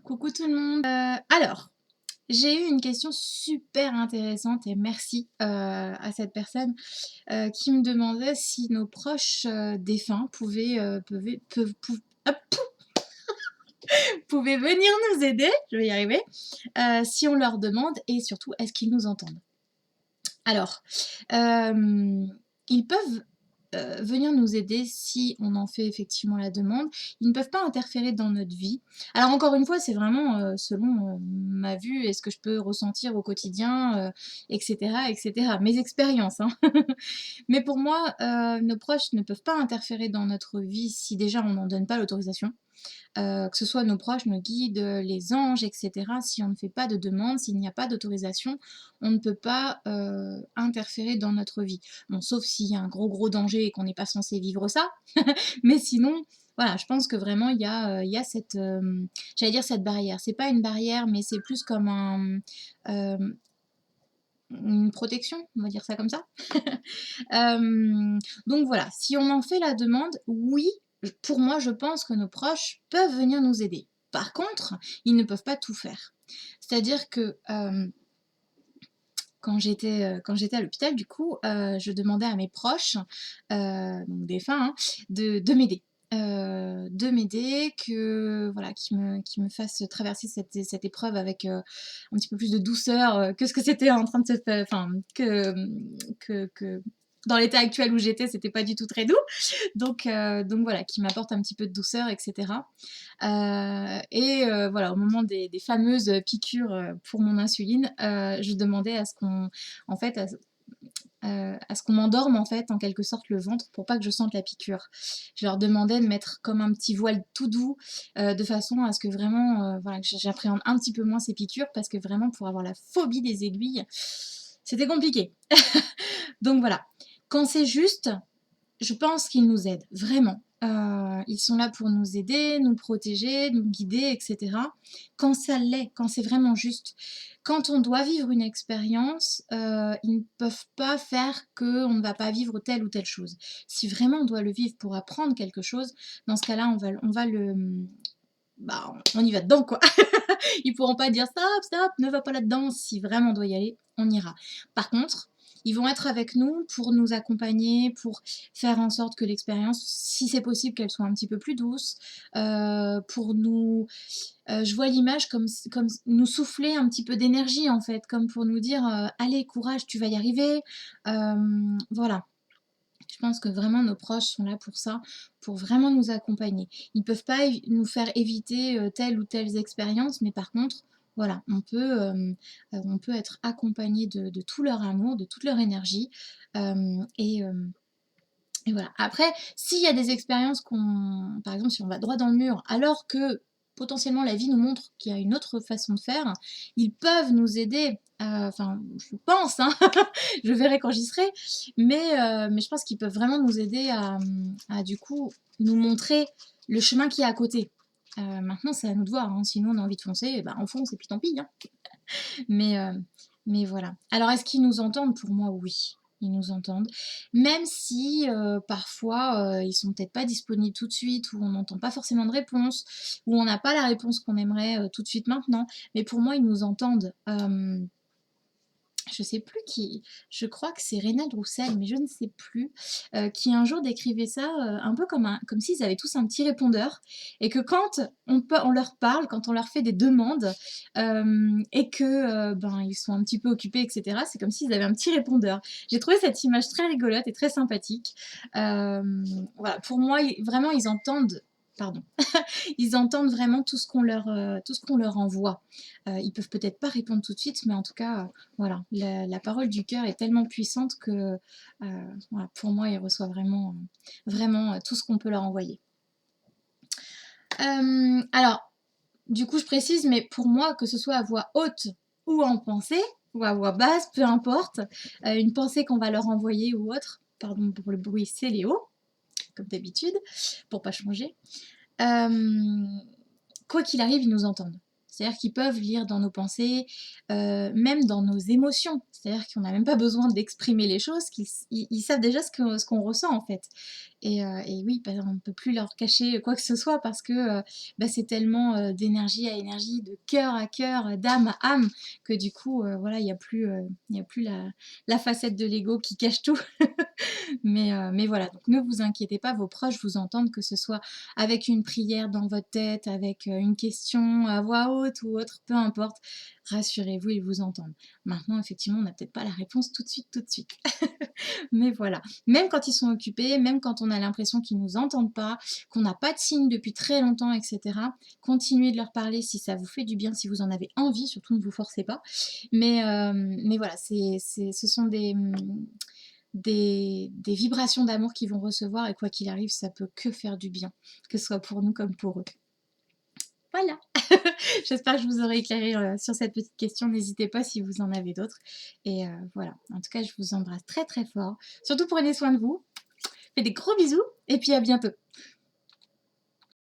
Coucou tout le monde. Alors, j'ai eu une question super intéressante et merci à cette personne qui me demandait si nos proches défunts pouvaient venir nous aider, je vais y arriver, si on leur demande et surtout est-ce qu'ils nous entendent. Alors, ils peuvent venir nous aider si on en fait effectivement la demande. Ils ne peuvent pas interférer dans notre vie. Alors encore une fois, c'est vraiment, selon, ma vue et ce que je peux ressentir au quotidien, et cetera et cetera. Mes expériences, hein. Mais pour moi, nos proches ne peuvent pas interférer dans notre vie si déjà on n'en donne pas l'autorisation. Que ce soit nos proches, nos guides, les anges et cetera. Si on ne fait pas de demande, s'il n'y a pas d'autorisation, on ne peut pas, interférer dans notre vie. Bon, sauf s'il y a un gros danger et qu'on n'est pas censé vivre ça, mais sinon, voilà, je pense que vraiment il y a cette, j'allais dire cette barrière. C'est pas une barrière, mais c'est plus comme hem, une protection, on va dire ça comme ça. Donc voilà, si on en fait la demande, oui, pour moi, je pense que nos proches peuvent venir nous aider. Par contre, ils ne peuvent pas tout faire. C'est-à-dire que quand j'étais à l'hôpital, du coup, je demandais à mes proches, donc défunts, hein, de m'aider, que voilà, qu'ils me fassent traverser cette épreuve avec un petit peu plus de douceur que ce que c'était en train de se faire, enfin, que dans l'état actuel où j'étais, c'était pas du tout très doux. Donc voilà, qui m'apporte un petit peu de douceur, etc. Voilà, au moment des fameuses piqûres pour mon insuline, je demandais à ce qu'on, en fait, à ce qu'on m'endorme en fait, en quelque sorte, le ventre pour pas que je sente la piqûre. Je leur demandais de mettre comme un petit voile tout doux, de façon à ce que vraiment, voilà, que j'appréhende un petit peu moins ces piqûres parce que vraiment pour avoir la phobie des aiguilles, c'était compliqué. Donc voilà. Quand c'est juste, je pense qu'ils nous aident, vraiment. Ils sont là pour nous aider, nous protéger, nous guider, etc. Quand ça l'est, quand c'est vraiment juste. Quand on doit vivre une expérience, ils ne peuvent pas faire qu'on ne va pas vivre telle ou telle chose. Si vraiment on doit le vivre pour apprendre quelque chose, dans ce cas-là, on va le... Bah, on y va dedans, quoi. Ils pourront pas dire stop, stop, ne va pas là-dedans. Si vraiment on doit y aller, on ira. Par contre, ils vont être avec nous pour nous accompagner, pour faire en sorte que l'expérience, si c'est possible, qu'elle soit un petit peu plus douce, pour nous, je vois l'image comme nous souffler un petit peu d'énergie en fait, comme pour nous dire allez, courage, tu vas y arriver. Voilà. Je pense que vraiment nos proches sont là pour ça, pour vraiment nous accompagner. Ils peuvent pas nous faire éviter telle ou telle expérience, mais par contre, voilà, on peut être accompagné de tout leur amour, de toute leur énergie. euh, et, euh, et voilà. Après, s'il y a des expériences par exemple, si on va droit dans le mur, alors que potentiellement la vie nous montre qu'il y a une autre façon de faire, ils peuvent nous aider. Enfin, je pense, hein, je verrai quand j'y serai, mais je pense qu'ils peuvent vraiment nous aider à du coup nous montrer le chemin qui est à côté. Maintenant, c'est à nous de voir, hein. Si nous on a envie de foncer, eh ben, on fonce et puis tant pis, hein. Mais, euh, mais voilà. Alors, est-ce qu'ils nous entendent? Pour moi, oui. Ils nous entendent. Même si parfois ils sont peut-être pas disponibles tout de suite, ou on n'entend pas forcément de réponse, ou on n'a pas la réponse qu'on aimerait tout de suite maintenant. Mais pour moi, ils nous entendent. Je sais plus qui, je crois que c'est Rénal Roussel, mais je ne sais plus, qui un jour décrivait ça un peu comme s'ils avaient tous un petit répondeur, et que quand on leur parle, quand on leur fait des demandes, et que ben, ils sont un petit peu occupés, etc., c'est comme s'ils avaient un petit répondeur. J'ai trouvé cette image très rigolote et très sympathique. Voilà, pour moi, vraiment, ils entendent. Pardon. Ils entendent vraiment tout ce qu'on leur envoie. Ils peuvent peut-être pas répondre tout de suite, mais en tout cas, voilà, la parole du cœur est tellement puissante que voilà, pour moi, ils reçoivent vraiment tout ce qu'on peut leur envoyer. Alors, du coup, je précise, mais pour moi, que ce soit à voix haute ou en pensée, ou à voix basse, peu importe, une pensée qu'on va leur envoyer ou autre, pardon pour le bruit, c'est Léo, comme d'habitude, pour pas changer. Quoi qu'il arrive, ils nous entendent. C'est-à-dire qu'ils peuvent lire dans nos pensées, même dans nos émotions. C'est-à-dire qu'on n'a même pas besoin d'exprimer les choses, qu'ils ils savent déjà ce qu'on ressent en fait. Et oui, bah, on ne peut plus leur cacher quoi que ce soit parce que bah, c'est tellement d'énergie à énergie, de cœur à cœur, d'âme à âme, que du coup, voilà, il y a plus la facette de l'ego qui cache tout. Mais voilà, donc ne vous inquiétez pas, vos proches vous entendent, que ce soit avec une prière dans votre tête, avec une question à voix haute ou autre, peu importe. Rassurez-vous, ils vous entendent. Maintenant, effectivement, on n'a peut-être pas la réponse tout de suite, tout de suite. Mais voilà, même quand ils sont occupés, même quand on a l'impression qu'ils ne nous entendent pas, qu'on n'a pas de signes depuis très longtemps, etc., continuez de leur parler si ça vous fait du bien, si vous en avez envie, surtout ne vous forcez pas. Mais voilà, ce sont des vibrations d'amour qu'ils vont recevoir et quoi qu'il arrive, ça peut que faire du bien, que ce soit pour nous comme pour eux. Voilà. J'espère que je vous aurai éclairé sur cette petite question. N'hésitez pas si vous en avez d'autres. Et voilà. En tout cas, je vous embrasse très très fort. Surtout prenez soin de vous. Faites des gros bisous et puis à bientôt.